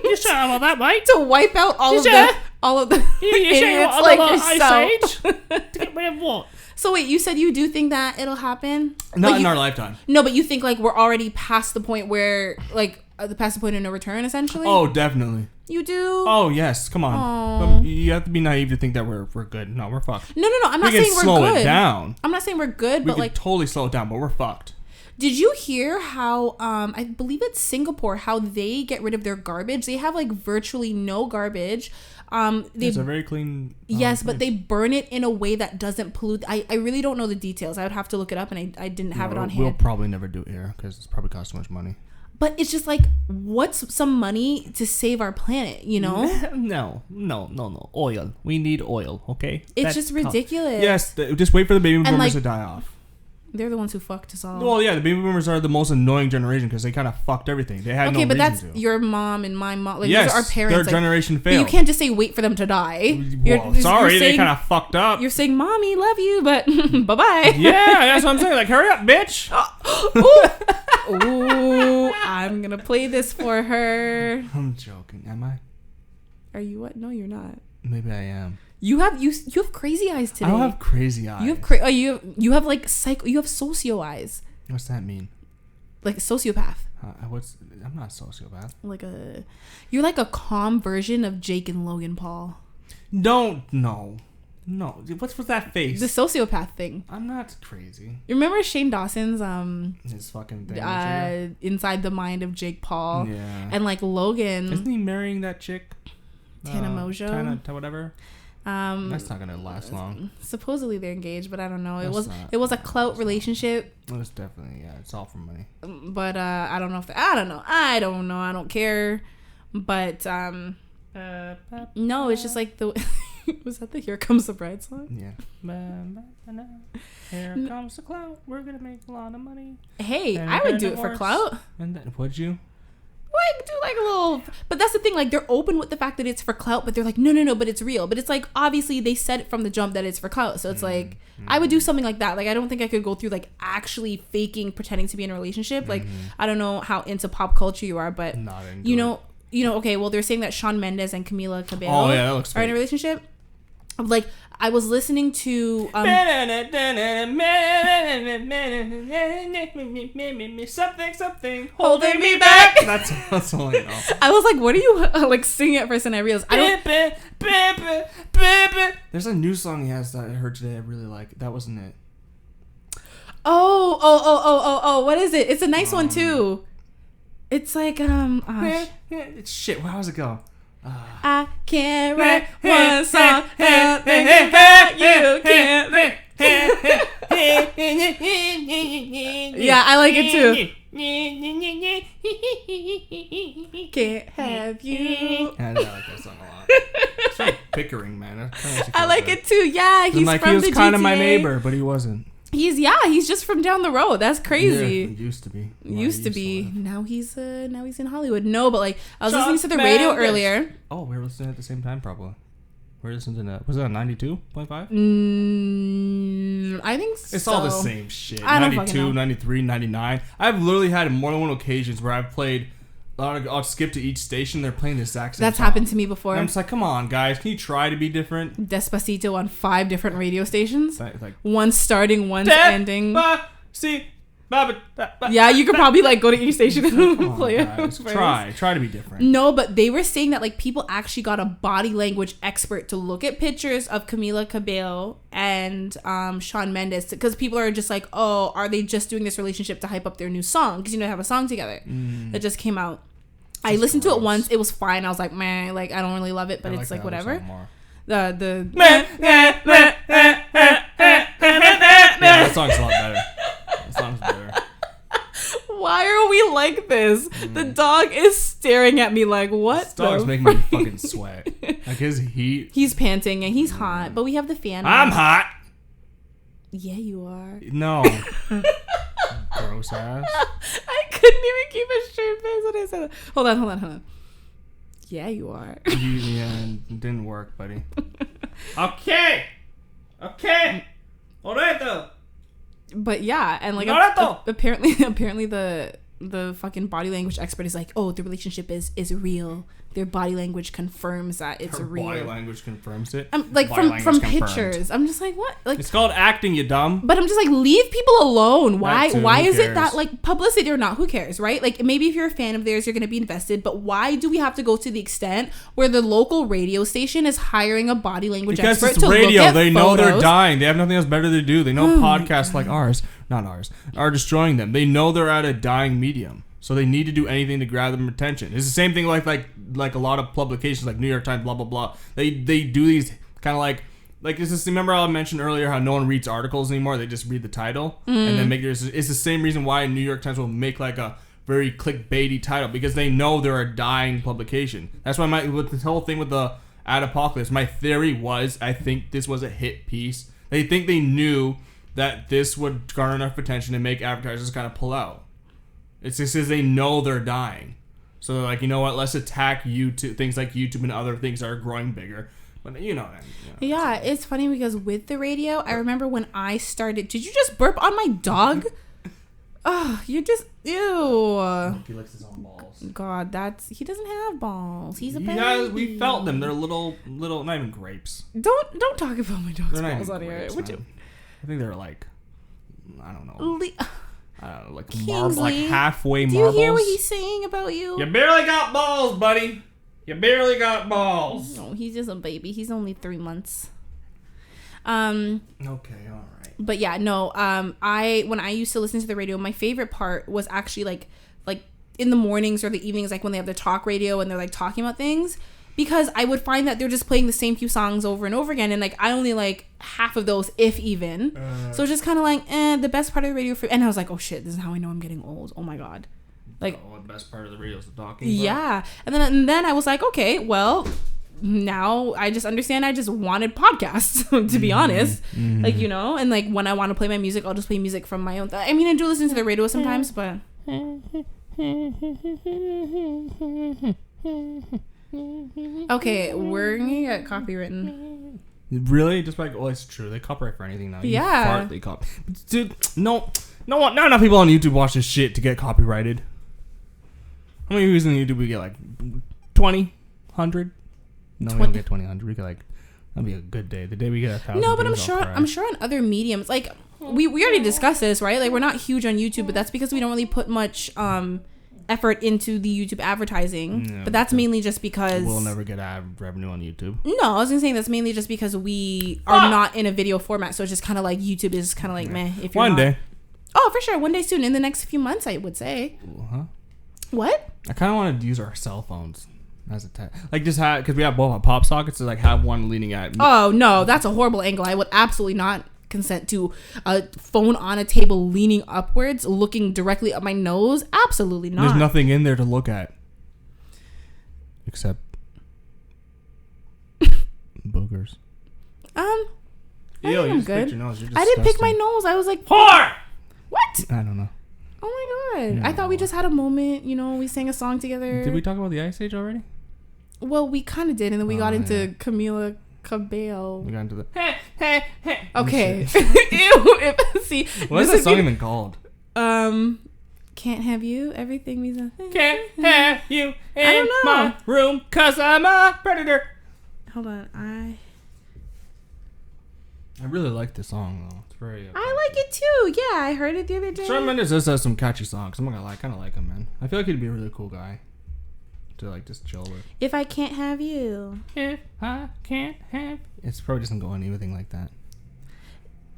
You're sure about that, mate? To wipe out all of the you sure idiots like yourself. Ice age? To get rid of what? So wait, you said you do think that it'll happen? Not in our lifetime. No, but you think like we're already past the point where like past the point of no return, essentially? Oh, definitely. You do? Oh yes, come on. You have to be naive to think that we're good. No, we're fucked. No. I'm not saying we're good. We can slow it down. I'm not saying we're good, but like totally slow it down, but we're fucked. Did you hear how I believe it's Singapore, how they get rid of their garbage? They have like virtually no garbage. It's a very clean. Yes, but they burn it in a way that doesn't pollute. I really don't know the details. I would have to look it up, and I didn't have it on hand. We'll probably never do air because it's probably cost too much money. But it's just like, what's some money to save our planet, you know? No. Oil. We need oil, okay? It's just ridiculous. Yes, just wait for the baby boomers to die off. They're the ones who fucked us all. Well, yeah, the baby boomers are the most annoying generation because they kind of fucked everything. They had no reason to. Okay, but that's your mom and my mom. Like, yes, those are our parents. their generation failed. But you can't just say wait for them to die. Well, sorry, they kind of fucked up. You're saying, Mommy, love you, but bye-bye. Yeah, that's what I'm saying. Like, hurry up, bitch. Ooh, I'm going to play this for her. I'm joking. Am I? Are you what? No, you're not. Maybe I am. You have crazy eyes today. I don't have crazy eyes. You have like you have socio eyes. What's that mean? Like a sociopath. I'm not a sociopath. You're like a calm version of Jake and Logan Paul. No. What's with that face? The sociopath thing. I'm not crazy. You remember Shane Dawson's his fucking thing. Inside the Mind of Jake Paul. Yeah. And like Logan. Isn't he marrying that chick? Tana Mojo. Tana whatever. That's not gonna last long. Supposedly they're engaged, but I don't know. It was a clout relationship. It's definitely it's all for money. But I don't know if I don't know. I don't care. But no, it's just like the was that the Here Comes the Bride song? Yeah. Here comes the clout. We're gonna make a lot of money. Hey, I would do it for clout. And then would you? Like do like a little, but that's the thing. Like they're open with the fact that it's for clout, but they're like, no, but it's real. But it's like obviously they said it from the jump that it's for clout. So it's like I would do something like that. Like I don't think I could go through like actually faking pretending to be in a relationship. Like I don't know how into pop culture you are, but not into you know. Okay, well they're saying that Shawn Mendes and Camila Cabello are in a relationship. Like I was listening to something holding me back. That's all I know. I was like, what are you like singing at first, and I realized There's a new song he has that I heard today. I really like. That wasn't it. Oh! What is it? It's a nice one too. It's like shit. How's it go? I can't write one song about you. Can't. Yeah, I like it too. Can't have you. I like that song a lot. It's like Pickering, man. I like it too. Yeah, he's like, from the GTA. He was kind of my neighbor, but he wasn't. He's just from down the road. That's crazy. Yeah, he used to be. Used to be. Now he's in Hollywood. No, but like I was listening to the radio earlier. Oh, we were listening at the same time, probably. We're listening to was it on 92.5? I think so. It's all the same shit. I don't 92, 93, 99. I've literally had more than one occasions where I've played. I'll skip to each station. They're playing the exact same. That's song. happened to me before. And I'm just like, come on, guys, can you try to be different? Despacito on 5 different radio stations. Like one's starting, one's ending. Yeah, you could probably like go to each station and play it. Try to be different. No, but they were saying that like people actually got a body language expert to look at pictures of Camila Cabello and Shawn Mendes because people are just like, oh, are they just doing this relationship to hype up their new song? Because they have a song together that just came out. I listened to it once. It was fine. I was like, man, like I don't really love it, but it's like whatever. Yeah, that song's a lot better. That song's better. Why are we like this? The dog is staring at me like, what? This dog's making me fucking sweat. Like his heat. He's panting and he's hot, but we have the fan on. I'm hot. Yeah, you are. No. Gross ass. I couldn't even keep a straight face when I said it. Hold on. Yeah, you are. Yeah, it didn't work, buddy. Okay. Alright. But yeah, and like apparently the fucking body language expert is like, oh, the relationship is real. Their body language confirms that it's real. Body language confirms it. Like from pictures. I'm just like, what? Like it's called acting, you dumb. But I'm just like, leave people alone. Why is it that like publicity or not? Who cares, right? Like maybe if you're a fan of theirs, you're gonna be invested. But why do we have to go to the extent where the local radio station is hiring a body language expert to radio. Look at they photos? Know they're dying. They have nothing else better to do. They know podcasts like ours, not ours, are destroying them. They know they're at a dying medium. So they need to do anything to grab them attention. It's the same thing like a lot of publications like New York Times, blah blah blah. They do these kind of like it's this. Remember I mentioned earlier how no one reads articles anymore. They just read the title and then make it's the same reason why New York Times will make like a very clickbaity title because they know they're a dying publication. That's why with this whole thing with the Ad-Apocalypse, my theory was I think this was a hit piece. They think they knew that this would garner enough attention and make advertisers kind of pull out. It's just because they know they're dying. So they're like, you know what? Let's attack YouTube, things like YouTube and other things that are growing bigger. But you know what I mean. Yeah, it's funny because with the radio, I remember when I started. Did you just burp on my dog? Oh, you're just ew. He likes his own balls. God, he doesn't have balls. He's a baby. Yeah, we felt them. They're little, not even grapes. Don't talk about my dog's balls on here. I think they're like, I don't know. Like Kingsley, like halfway marbles. Do you hear what he's saying about you? You barely got balls, buddy. You barely got balls. No, he's just a baby. He's only 3 months. Okay, all right. But yeah, no. When I used to listen to the radio, my favorite part was actually like in the mornings or the evenings, like when they have the talk radio and they're like talking about things. Because I would find that they're just playing the same few songs over and over again. And like, I only like half of those, if even. So it's just kind of like, the best part of the radio. And I was like, oh shit, this is how I know I'm getting old. Oh my God. Like, the best part of the radio is the talking. Yeah. And then I was like, okay, well, now I just understand I just wanted podcasts, to be honest. Like, you know, and like when I want to play my music, I'll just play music from my own. I mean, I do listen to the radio sometimes, but. Okay, we're gonna get copywritten. Really? Just like, it's true. They copyright for anything now. Yeah. They Dude, not enough people on YouTube watch this shit to get copyrighted. How many views on YouTube we get? Like 20, 100? No, we don't get 20, 100. We get like, that'd be a good day. The day we get 1,000. No, but I'm sure on other mediums, like we already discussed this, right? Like we're not huge on YouTube, but that's because we don't really put much effort into the YouTube advertising. Yeah, but that's mainly just because we'll never get ad revenue on YouTube. No, I was gonna say that's mainly just because we are not in a video format, so it's just kind of like YouTube is kind of like meh. If you're one day. Oh, for sure, one day soon, in the next few months, I would say. What? I kind of want to use our cell phones as a like just have, because we have both our pop sockets, to like have one leaning at. Oh no, that's a horrible angle. I would absolutely not consent to a phone on a table leaning upwards, looking directly at my nose. Absolutely not. There's nothing in there to look at except boogers. Ew, I'm good. Your nose. I didn't pick my nose. I was like, Whore! what? I don't know. Oh my god! Yeah. I thought we just had a moment. You know, we sang a song together. Did we talk about the Ice Age already? Well, we kind of did, and then we got into Camila Cabello. We got into the. Okay. Ew. See, What's that song even called? Can't have you. Everything means nothing. Can't have you in my room, 'cause I'm a predator. Hold on, I really like this song though. It's very. like it too. Yeah, I heard it the other day. Shawn Mendes does have some catchy songs. I'm not gonna lie, I kind of like him, man. I feel like he'd be a really cool guy to like just chill with. If I can't have you. If I can't have. It probably doesn't go anything like that.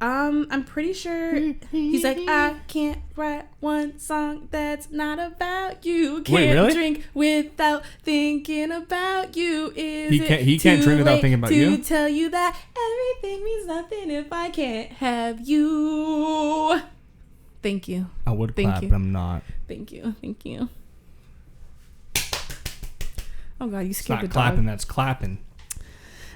I'm pretty sure he's like, I can't write one song that's not about you. Can't Wait, really? drink without thinking about you. He can't drink without thinking about you? To tell you that everything means nothing if I can't have you. Thank you. I would Thank clap, you. but I'm not. Thank you. Thank you. Oh God, you It's scared not the clapping, dog. that's clapping.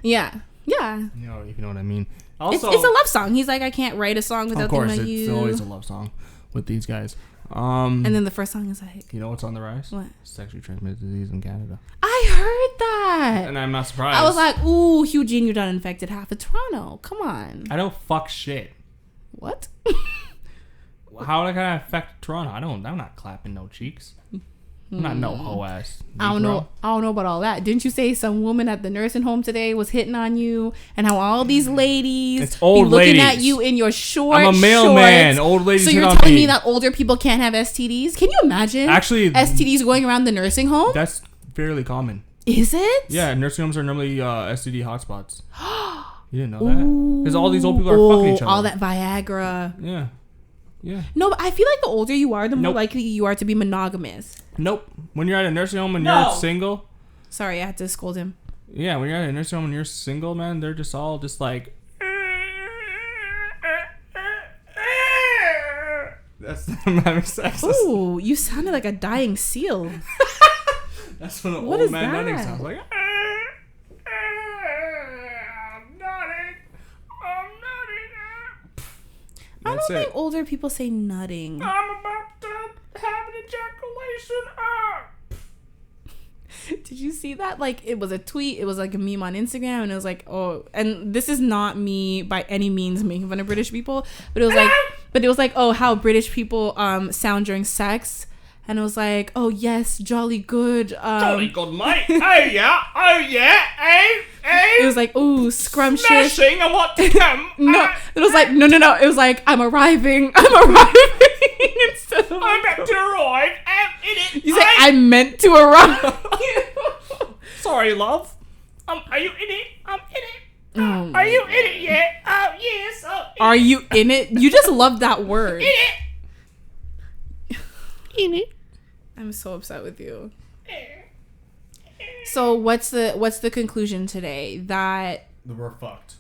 Yeah. Yeah. You know, if you know what I mean. It's Also, a love song. He's like, I can't write a song without of course, thinking about it's you. always a love song with these guys. And then the first song is like, You know what's on the rise? what? Sexually transmitted disease in Canada. I heard that. And I'm not surprised. I was like, ooh, Hugh-Gene, you done infected half of Toronto. Come on. I don't fuck shit. What? How would I kind of affect Toronto? I'm not clapping no cheeks. I'm not no hoe ass. I don't know about all that. Didn't you say some woman at the nursing home today was hitting on you, and how all these ladies It's old be looking ladies. at you in your short I'm a mailman. Old ladies. So hit you're on telling me that older people can't have STDs? Can you imagine? Actually, STDs going around the nursing home? that's fairly common. Is it? Yeah, nursing homes are normally STD hotspots. You didn't know that? Because all these old people are fucking each other. All that Viagra. Yeah. Yeah. No, but I feel like the older you are, the more Nope. likely you are to be monogamous. Nope. When you're at a nursing home and you're single. Sorry, I had to scold him. Yeah, when you're at a nursing home and you're single, man, they're just all just like. That's them having sex. Ooh, you sounded like a dying seal. That's what an What old is man nutting that? sounds like. I That's don't it. think older people say nutting. I'm about to have an ejaculation. Did you see that? Like, it was a tweet. It was like a meme on Instagram, and it was like, oh, and this is not me by any means making fun of British people, but it was like, oh, how British people sound during sex. And it was like, oh yes, jolly good. Jolly good, mate. Oh yeah, It was like, ooh, scrumptious. Smashing, I want to come. No, it was like, no. It was like, I'm arriving. Instead of I'm about to arrive. I'm in it. you said I meant to arrive. Sorry, love. Are you in it? I'm in it. Oh, Are you in it yet? Oh yes. Oh, are you in it? You just love that word. in it? In it. I'm so upset with you. So what's the conclusion today? That We're fucked.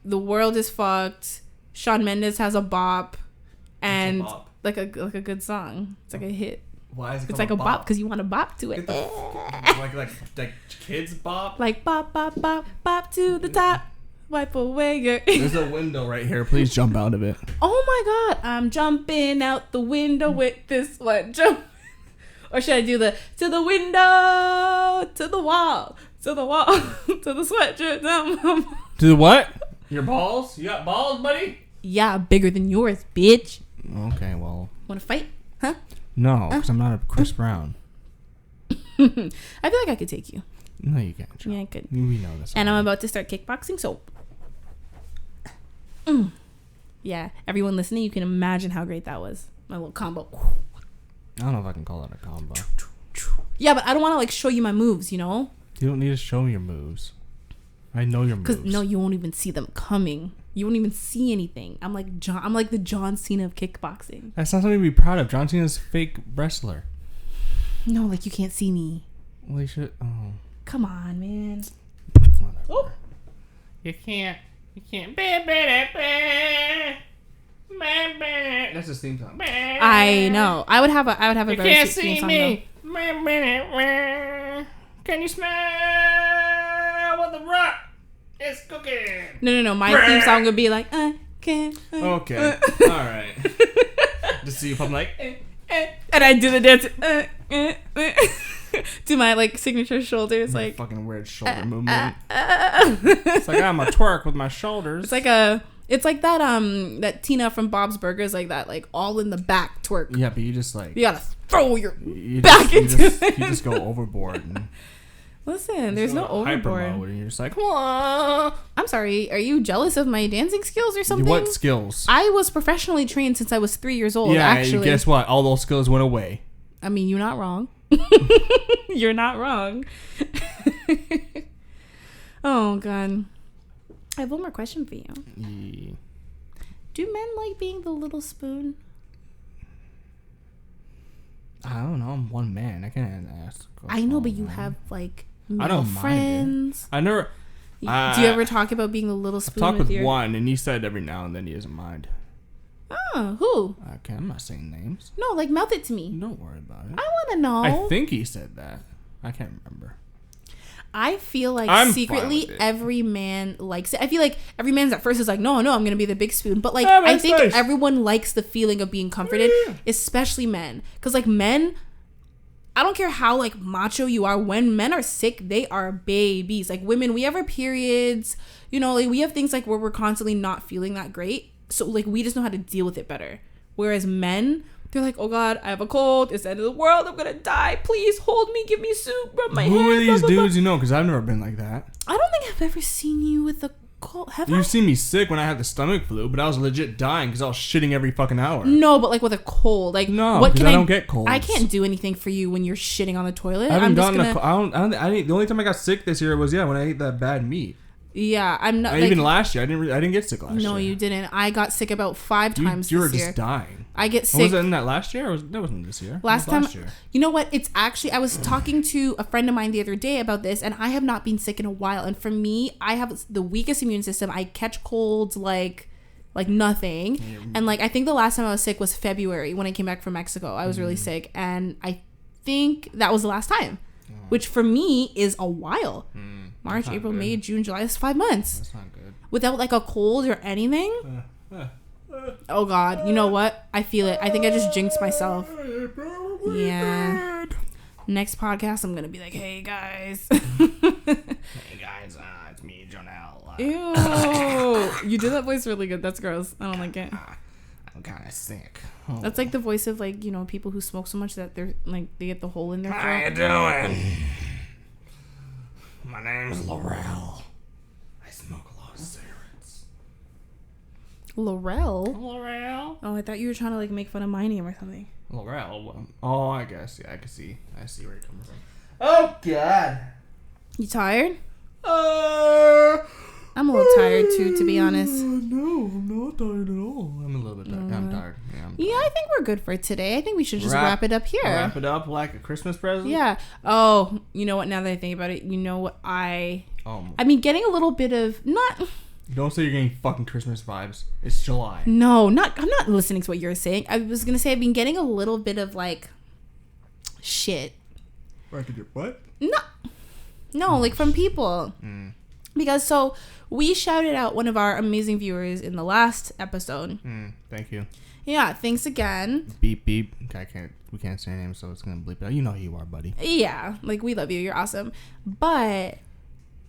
the world is fucked. Shawn Mendes has a bop, and bop? like a good song. It's like a hit. Why is it It's like a bop because you want to bop to it. like kids bop. Like bop bop bop bop to the top. Wipe away your. There's a window right here. Please jump out of it. Oh my God! I'm jumping out the window with this one jump. Or should I do the to the window, to the wall, to the wall, to the sweatshirt? To the what? Your balls? You got balls, buddy? Yeah, bigger than yours, bitch. Okay, well. Want to fight? Huh? No, because I'm not a Chris Brown. I feel like I could take you. No, you can't. Joe. Yeah, I could. We know this. And I'm about to start kickboxing, so. Yeah, everyone listening, you can imagine how great that was. My little combo. I don't know if I can call that a combo. Yeah, but I don't want to like show you my moves, you know? You don't need to show me your moves. I know your moves. Because no, you won't even see them coming. You won't even see anything. I'm like the John Cena of kickboxing. That's not something to be proud of. John Cena's a fake wrestler. No, like you can't see me. Well, you should. Oh. Come on, man. Whatever. Oh. You can't. That's his theme song. I know. I would have a You better can't theme see song, me. Can you smell what the rock is cooking? though. No. My theme song would be like, okay. All right. To see if I'm like, and I do the dance. Do my like signature shoulders, like fucking weird shoulder movement. It's like I'm a twerk with my shoulders. It's like that that Tina from Bob's Burgers, like that, like all in the back twerk. Yeah, but you just like you gotta throw your back into it. You just go overboard. And Listen, there's no overboard. Mode and you're just like, whoa. I'm sorry. Are you jealous of my dancing skills or something? What skills? I was professionally trained since I was 3 years old. Yeah, actually. Guess what? All those skills went away. I mean, you're not wrong. You're not wrong. Oh God. I have one more question for you. Yeah. Do men like being the little spoon? I don't know. I'm one man. I can't ask. I know, but you have like I don't friends. Mind it. I never. Do you ever talk about being the little spoon? Talk with one, and he said every now and then he doesn't mind. Oh, who? Okay, I'm not saying names. No, like mouth it to me. Don't worry about it. I want to know. I think he said that. I can't remember. I feel like I'm secretly every man likes it. I feel like every man's at first is like, no, I'm going to be the big spoon. But like, Yeah, I think nice. everyone likes the feeling of being comforted, especially men. Because like men, I don't care how like macho you are. When men are sick, they are babies. Like women, we have our periods. You know, like we have things like where we're constantly not feeling that great. So like we just know how to deal with it better. Whereas men, they're like, oh God, I have a cold. It's the end of the world. I'm gonna die. Please hold me. Give me soup. Rub my Who head. are these blah, blah, dudes? You know, because I've never been like that. I don't think I've ever seen you with a cold. Have You've I? seen me sick when I had the stomach flu, but I was legit dying because I was shitting every fucking hour. No, but like with a cold. Like No, what 'cause can I don't get colds. I can't do anything for you when you're shitting on the toilet. I haven't I'm just gotten gonna. I didn't. The only time I got sick this year was when I ate that bad meat. Yeah, I'm not. Even last year, I didn't get sick last year. No, you didn't. I got sick about 5 times You were this year. just dying. I get sick. Was it in that last year? That wasn't this year. Last time, year. you know what? It's actually, I was talking to a friend of mine the other day about this, and I have not been sick in a while. And for me, I have the weakest immune system. I catch colds like nothing. Yeah. And like, I think the last time I was sick was February when I came back from Mexico. I was really sick, and I think that was the last time, which for me is a while. March, April, May, June, July. That's 5 months. That's not good. Without like a cold or anything. Oh God, you know what? I feel it. I think I just jinxed myself. Yeah. Next podcast, I'm gonna be like, hey guys. Hey guys, it's me, Jonel. Ew. You did that voice really good. That's gross. I don't like it. I'm kind of sick. That's like the voice of like, you know, people who smoke so much that they're like they get the hole in their throat. How you doing? My name's Laurel. I smoke a lot of cigarettes. Laurel? Oh, I thought you were trying to like make fun of my name or something. Laurel. Oh, I guess. Yeah, I see where you're coming from. Oh God. You tired? I'm a little tired too, to be honest. No, I'm not tired at all. I'm a little bit tired. I'm tired. Yeah, I think we're good for today. I think we should just wrap it up here. Wrap it up like a Christmas present? Yeah. Oh, you know what? Now that I think about it, you know what I mean, getting a little bit of not. Don't say you're getting fucking Christmas vibes. It's July. No, I'm not listening to what you're saying. I was gonna say I've been getting a little bit of like shit. Right to your butt? No, like from people. Because so we shouted out one of our amazing viewers in the last episode. Thank you. Yeah, thanks again. Beep beep. We can't say your name, so it's gonna bleep it out. You know who you are, buddy. Yeah, like we love you. You're awesome. But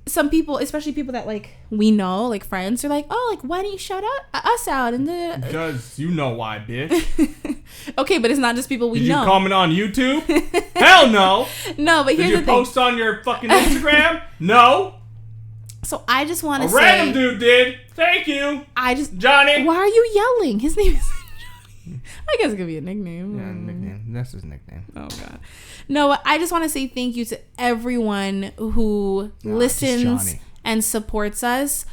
some people, especially people that like we know, like friends, are like, oh, like why don't you shout out us out? And because you know why, bitch. Okay, but it's not just people we know. Did you comment on YouTube? Hell no. No, but here's the thing. Did you post on your fucking Instagram? No. So I just want to say, a random dude did. Thank you. Johnny. Why are you yelling? His name is Johnny. I guess it could be a nickname. Yeah, nickname. That's his nickname. Oh God. No, I just want to say thank you to everyone who listens and supports us.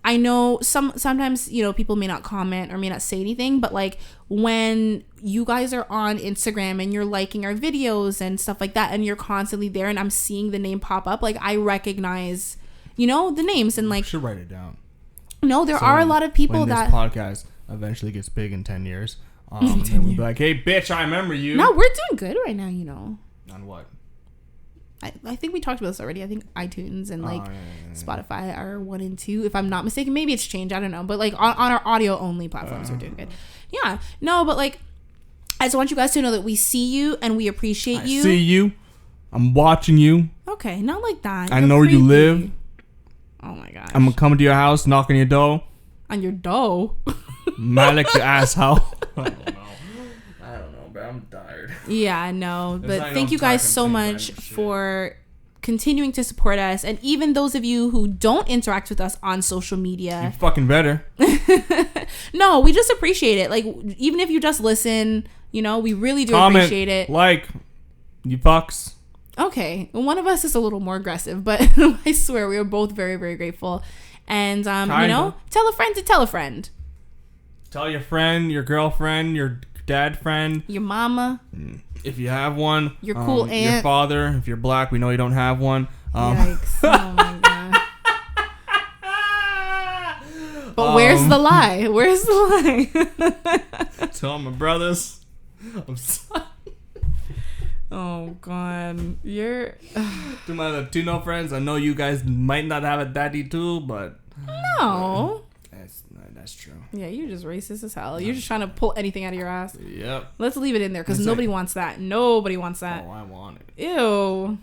I know sometimes, you know, people may not comment or may not say anything, but like when you guys are on Instagram and you're liking our videos and stuff like that, and you're constantly there and I'm seeing the name pop up, like I recognize, you know, the names and like. You should write it down. No, there are a lot of people when that. This podcast eventually gets big in 10 years. And we'll be like, hey, bitch, I remember you. No, we're doing good right now, you know. On what? I think we talked about this already. I think iTunes and like Spotify are 1 and 2, if I'm not mistaken. Maybe it's changed. I don't know. But like on our audio only platforms, we're doing good. Yeah. No, but like I just want you guys to know that we see you and we appreciate you. I see you. I'm watching you. Okay, not like that. I know where you live. Oh my gosh. I'm gonna come to your house, knock on your door. On your dough? Might like your asshole. I don't know, but I'm tired. Yeah, no. But thank you guys so much for continuing to support us. And even those of you who don't interact with us on social media. You fucking better. No, we just appreciate it. Like, even if you just listen, you know, we really do appreciate it. Like, you fucks. Okay. One of us is a little more aggressive, but I swear we are both very, very grateful. And, you know, tell a friend to tell a friend. Tell your friend, your girlfriend, your dad friend. Your mama. If you have one. Your cool aunt. Your father. If you're black, we know you don't have one. Yikes. Oh, my God. But where's the lie? Where's the lie? Tell my brothers. I'm sorry. Oh, God. You're... To my Latino friends, I know you guys might not have a daddy too, but... No. That's true. Yeah, you're just racist as hell. You're just trying to pull anything out of your ass. Yep. Let's leave it in there because nobody wants that. Nobody wants that. Oh, I want it. Ew.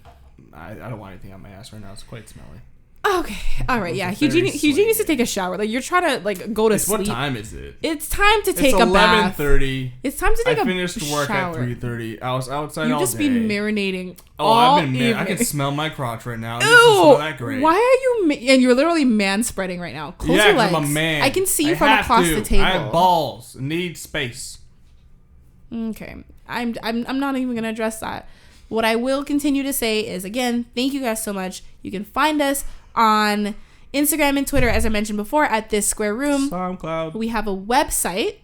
I don't want anything on my ass right now. It's quite smelly. Okay. All right. Yeah. Hugh-Gene needs to take a shower. Like, you're trying to like go to sleep. What time is it? It's time to take a bath. 11:30. It's time to take a shower. I finished work at 3:30. I was outside all day. You just be marinating. I've been. I can smell my crotch right now. It Ew. doesn't smell that great. Why are you? And you're literally man spreading right now. Close your legs. I'm a man. I can see you from across the table. I have balls. Need space. Okay. I'm not even gonna address that. What I will continue to say is, again, thank you guys so much. You can find us on Instagram and Twitter, as I mentioned before, at This Square Room. SoundCloud. We have a website,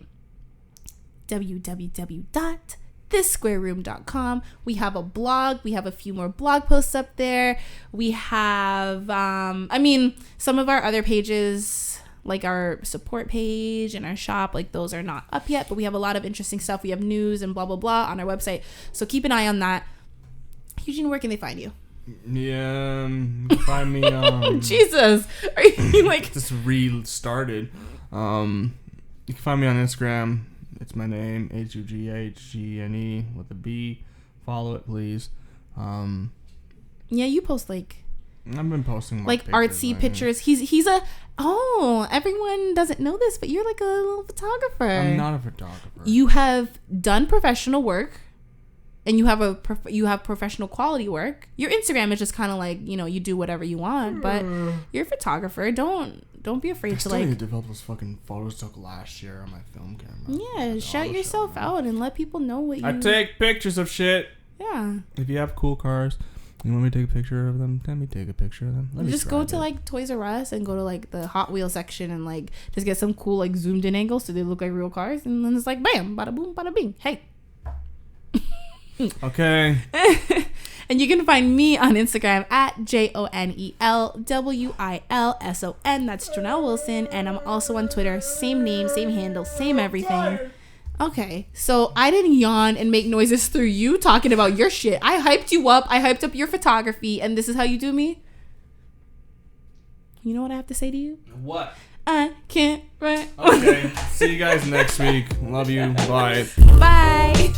www.thissquareroom.com. We have a blog. We have a few more blog posts up there. We have, some of our other pages, like our support page and our shop, like those are not up yet, but we have a lot of interesting stuff. We have news and blah, blah, blah on our website. So keep an eye on that. Eugene, where can they find you? Yeah, you can find me. Jesus, are you like just restarted? You can find me on Instagram. It's my name, Hugh-Gene with a B. Follow it, please. Yeah, you post like. I've been posting like artsy pictures. He's a. Oh, everyone doesn't know this, but you're like a little photographer. I'm not a photographer. You have done professional work. And you have professional quality work. Your Instagram is just kind of like, you know, you do whatever you want, but you're a photographer. Don't be afraid to like. I develop those fucking photos took last year on my film camera. Yeah, shout yourself out and let people know what you. I take pictures of shit. Yeah. If you have cool cars, you want me to take a picture of them? Let me take a picture of them. Just go to like Toys R Us and go to like the Hot Wheels section and like just get some cool like zoomed in angles so they look like real cars, and then it's like bam, bada boom, bada bing. Hey. Okay. And you can find me on Instagram at JONELWILSON. That's Jonel Wilson. And I'm also on Twitter. Same name, same handle, same everything. Okay. So I didn't yawn and make noises through you talking about your shit. I hyped you up. I hyped up your photography. And this is how you do me? You know what I have to say to you? What? I can't write. Okay. See you guys next week. Love you. Bye. Bye.